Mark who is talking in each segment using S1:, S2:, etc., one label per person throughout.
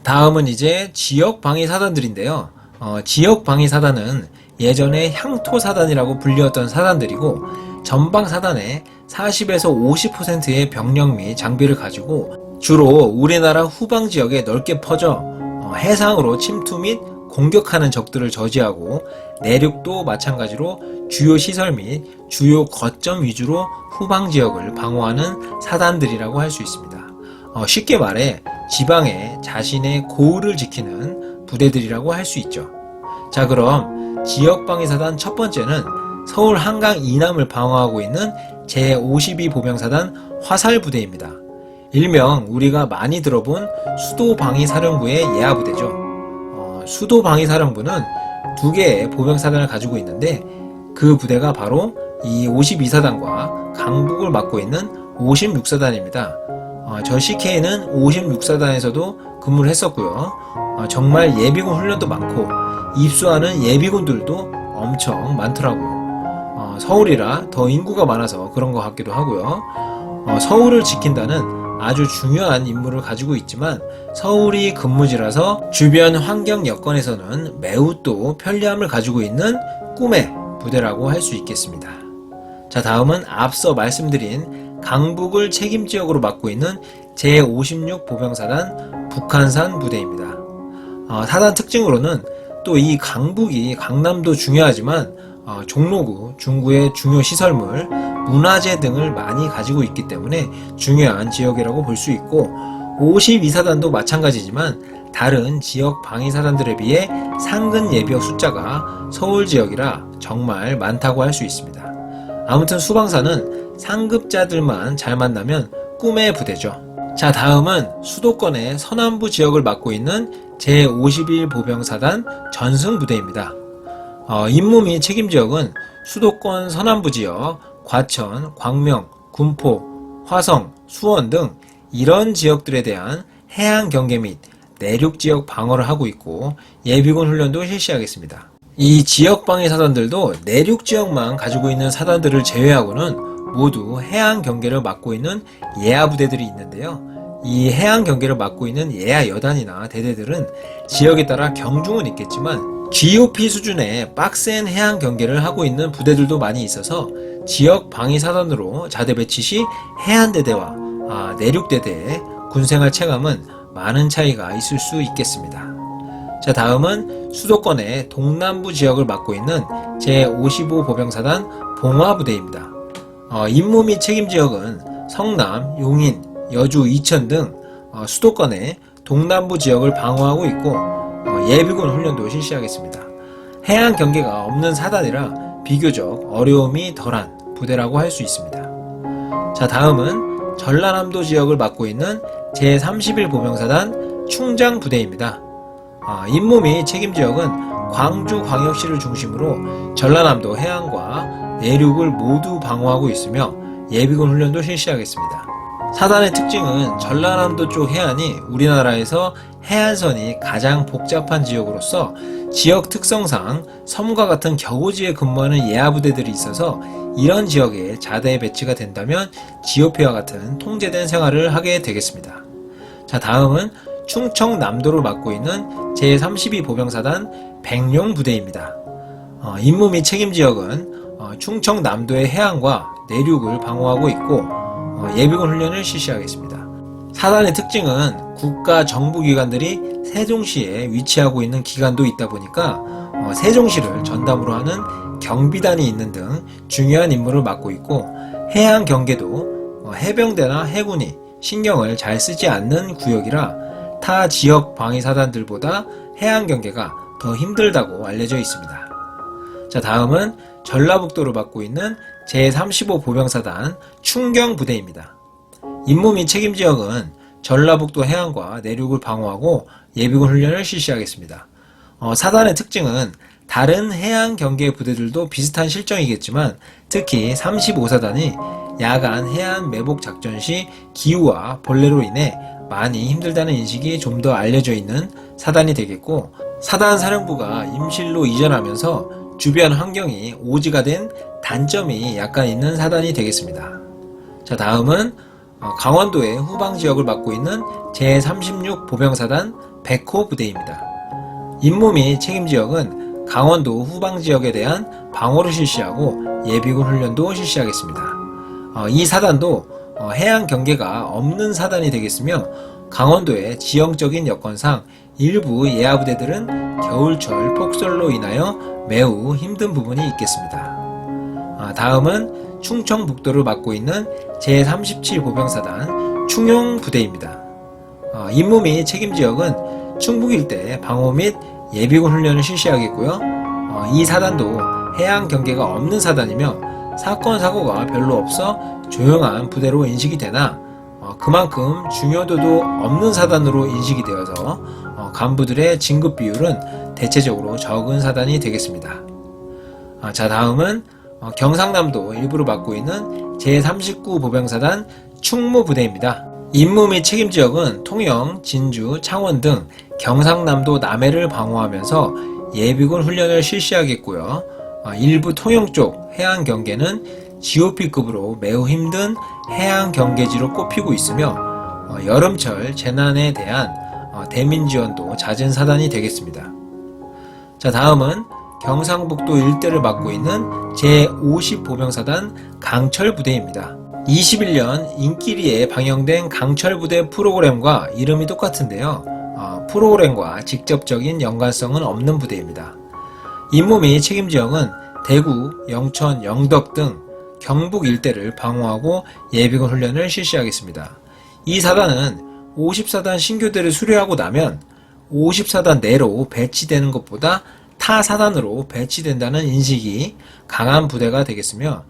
S1: 다음은 이제 지역 방위 사단들인데요. 지역 방위 사단은 예전에 향토 사단이라고 불리웠던 사단들이고, 전방 사단의 40에서 50%의 병력 및 장비를 가지고 주로 우리나라 후방 지역에 넓게 퍼져 해상으로 침투 및 공격하는 적들을 저지하고, 내륙도 마찬가지로 주요 시설 및 주요 거점 위주로 후방 지역을 방어하는 사단들이라고 할 수 있습니다. 쉽게 말해 지방에 자신의 고을을 지키는 부대들이라고 할 수 있죠. 자, 그럼 지역방위사단 첫 번째는 서울 한강 이남을 방어하고 있는 제52보병사단 화살부대입니다. 일명 우리가 많이 들어본 수도방위사령부의 예하부대죠. 수도방위사령부는 두 개의 보병사단을 가지고 있는데, 그 부대가 바로 이 52사단과 강북을 맡고 있는 56사단입니다. 저 CK는 56사단에서도 근무를 했었고요. 정말 예비군 훈련도 많고 입소하는 예비군들도 엄청 많더라고요. 서울이라 더 인구가 많아서 그런 것 같기도 하고요. 서울을 지킨다는 아주 중요한 임무를 가지고 있지만, 서울이 근무지라서 주변 환경 여건에서는 매우 또 편리함을 가지고 있는 꿈의 부대라고 할 수 있겠습니다. 자, 다음은 앞서 말씀드린 강북을 책임지역으로 맡고 있는 제56보병사단 북한산 부대입니다. 사단 특징으로는 또 이 강북이 강남도 중요하지만 종로구, 중구의 중요 시설물, 문화재 등을 많이 가지고 있기 때문에 중요한 지역이라고 볼 수 있고, 52사단도 마찬가지지만 다른 지역 방위사단들에 비해 상근 예비역 숫자가 서울 지역이라 정말 많다고 할 수 있습니다. 아무튼 수방사는 상급자들만 잘 만나면 꿈의 부대죠. 자, 다음은 수도권의 서남부 지역을 맡고 있는 제51보병사단 전승부대입니다. 임무 및 책임지역은 수도권 서남부 지역, 과천, 광명, 군포, 화성, 수원 등 이런 지역들에 대한 해안 경계 및 내륙 지역 방어를 하고 있고, 예비군 훈련도 실시하겠습니다. 이 지역 방위 사단들도 내륙 지역만 가지고 있는 사단들을 제외하고는 모두 해안 경계를 맡고 있는 예하 부대들이 있는데요. 이 해안 경계를 맡고 있는 예하 여단이나 대대들은 지역에 따라 경중은 있겠지만 GOP 수준의 빡센 해안 경계를 하고 있는 부대들도 많이 있어서 지역 방위 사단으로 자대 배치 시 해안대대와 내륙대대의 군생활 체감은 많은 차이가 있을 수 있겠습니다. 자, 다음은 수도권의 동남부 지역을 맡고 있는 제55보병사단 봉화부대입니다. 임무 및 책임지역은 성남, 용인, 여주, 이천 등 수도권의 동남부 지역을 방어하고 있고, 예비군 훈련도 실시하겠습니다. 해안 경계가 없는 사단이라 비교적 어려움이 덜한 부대라고 할 수 있습니다. 자, 다음은 전라남도 지역을 맡고 있는 제31보병사단 충장부대입니다. 임무 및 책임지역은 광주광역시를 중심으로 전라남도 해안과 내륙을 모두 방어하고 있으며 예비군 훈련도 실시하겠습니다. 사단의 특징은 전라남도 쪽 해안이 우리나라에서 해안선이 가장 복잡한 지역으로서 지역 특성상 섬과 같은 격오지에 근무하는 예하부대들이 있어서 이런 지역에 자대에 배치가 된다면 GOP와 같은 통제된 생활을 하게 되겠습니다. 자, 다음은 충청남도를 맡고 있는 제32보병사단 백룡부대입니다. 임무 및 책임지역은 충청남도의 해안과 내륙을 방어하고 있고 예비군 훈련을 실시하겠습니다. 사단의 특징은 국가 정부기관들이 세종시에 위치하고 있는 기관도 있다 보니까 세종시를 전담으로 하는 경비단이 있는 등 중요한 임무를 맡고 있고, 해안 경계도 해병대나 해군이 신경을 잘 쓰지 않는 구역이라 타 지역 방위사단들보다 해안 경계가 더 힘들다고 알려져 있습니다. 자, 다음은 전라북도를 맡고 있는 제35보병사단 충경부대입니다. 임무 및 책임지역은 전라북도 해안과 내륙을 방어하고 예비군 훈련을 실시하겠습니다. 사단의 특징은 다른 해안 경계 부대들도 비슷한 실정이겠지만 특히 35사단이 야간 해안 매복 작전 시 기후와 벌레로 인해 많이 힘들다는 인식이 좀 더 알려져 있는 사단이 되겠고, 사단 사령부가 임실로 이전하면서 주변 환경이 오지가 된 단점이 약간 있는 사단이 되겠습니다. 자, 다음은 강원도의 후방 지역을 맡고 있는 제36보병사단 백호 부대입니다. 임무 및 책임지역은 강원도 후방지역에 대한 방어를 실시하고 예비군 훈련도 실시하겠습니다. 이 사단도 해양 경계가 없는 사단이 되겠으며 강원도의 지형적인 여건상 일부 예하부대들은 겨울철 폭설로 인하여 매우 힘든 부분이 있겠습니다. 다음은 충청북도를 맡고 있는 제37보병사단 충용부대입니다. 임무 및 책임지역은 충북 일대 방호 및 예비군 훈련을 실시하겠고요. 이 사단도 해양 경계가 없는 사단이며 사건 사고가 별로 없어 조용한 부대로 인식이 되나 그만큼 중요도도 없는 사단으로 인식이 되어서 간부들의 진급 비율은 대체적으로 적은 사단이 되겠습니다. 자, 다음은 경상남도 일부를 맡고 있는 제39보병사단 충무부대입니다. 임무 및 책임지역은 통영, 진주, 창원 등 경상남도 남해를 방어하면서 예비군 훈련을 실시하겠고요. 일부 통영 쪽 해안 경계는 GOP급으로 매우 힘든 해양 경계지로 꼽히고 있으며 여름철 재난에 대한 대민 지원도 잦은 사단이 되겠습니다. 자, 다음은 경상북도 일대를 맡고 있는 제50보병사단 강철부대입니다. 21년 인기리에 방영된 강철부대 프로그램과 이름이 똑같은데요. 프로그램과 직접적인 연관성은 없는 부대입니다. 임무 및 책임지역은 대구, 영천, 영덕 등 경북 일대를 방어하고 예비군 훈련을 실시하겠습니다. 이 사단은 54단 신교대를 수료하고 나면 54단 내로 배치되는 것보다 타 사단으로 배치된다는 인식이 강한 부대가 되겠으며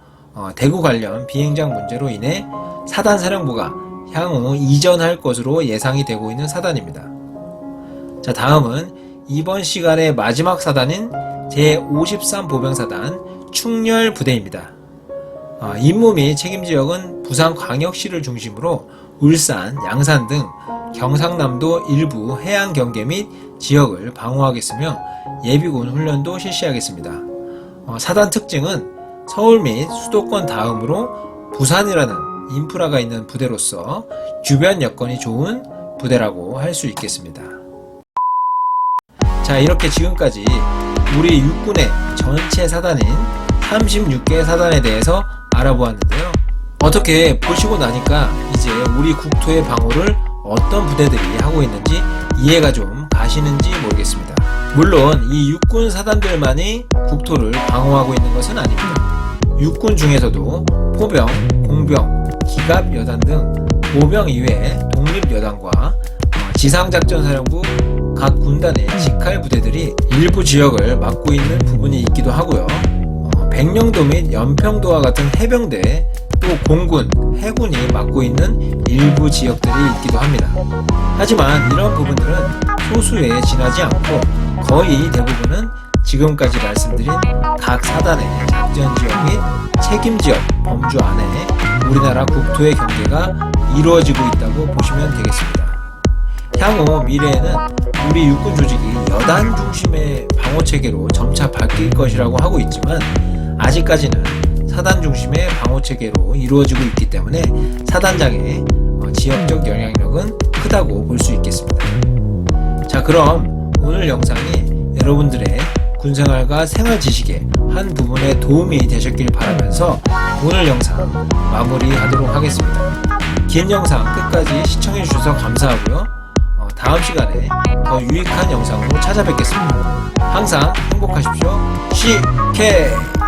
S1: 대구 관련 비행장 문제로 인해 사단 사령부가 향후 이전할 것으로 예상이 되고 있는 사단입니다. 자, 다음은 이번 시간의 마지막 사단인 제53보병사단 충렬부대입니다. 임무 및 책임지역은 부산광역시를 중심으로 울산, 양산 등 경상남도 일부 해안 경계 및 지역을 방어하겠으며 예비군 훈련도 실시하겠습니다. 사단 특징은 서울 및 수도권 다음으로 부산이라는 인프라가 있는 부대로서 주변 여건이 좋은 부대라고 할 수 있겠습니다. 자, 이렇게 지금까지 우리 육군의 전체 사단인 36개 사단에 대해서 알아보았는데요. 어떻게 보시고 나니까 이제 우리 국토의 방어를 어떤 부대들이 하고 있는지 이해가 좀 가시는지 모르겠습니다. 물론 이 육군 사단들만이 국토를 방어하고 있는 것은 아닙니다. 육군 중에서도 포병, 공병, 기갑여단 등 모병 이외의 독립여단과 지상작전사령부 각 군단의 직할 부대들이 일부 지역을 맡고 있는 부분이 있기도 하고요. 백령도 및 연평도와 같은 해병대, 또 공군, 해군이 맡고 있는 일부 지역들이 있기도 합니다. 하지만 이런 부분들은 소수에 지나지 않고 거의 대부분은 지금까지 말씀드린 각 사단의 작전지역 및 책임지역 범주 안에 우리나라 국토의 경계가 이루어지고 있다고 보시면 되겠습니다. 향후 미래에는 우리 육군 조직이 여단 중심의 방어체계로 점차 바뀔 것이라고 하고 있지만 아직까지는 사단 중심의 방어체계로 이루어지고 있기 때문에 사단장의 지역적 영향력은 크다고 볼 수 있겠습니다. 자, 그럼 오늘 영상이 여러분들의 군생활과 생활 지식의 한 부분에 도움이 되셨길 바라면서 오늘 영상 마무리하도록 하겠습니다. 긴 영상 끝까지 시청해주셔서 감사하고요. 다음 시간에 더 유익한 영상으로 찾아뵙겠습니다. 항상 행복하십시오. CK!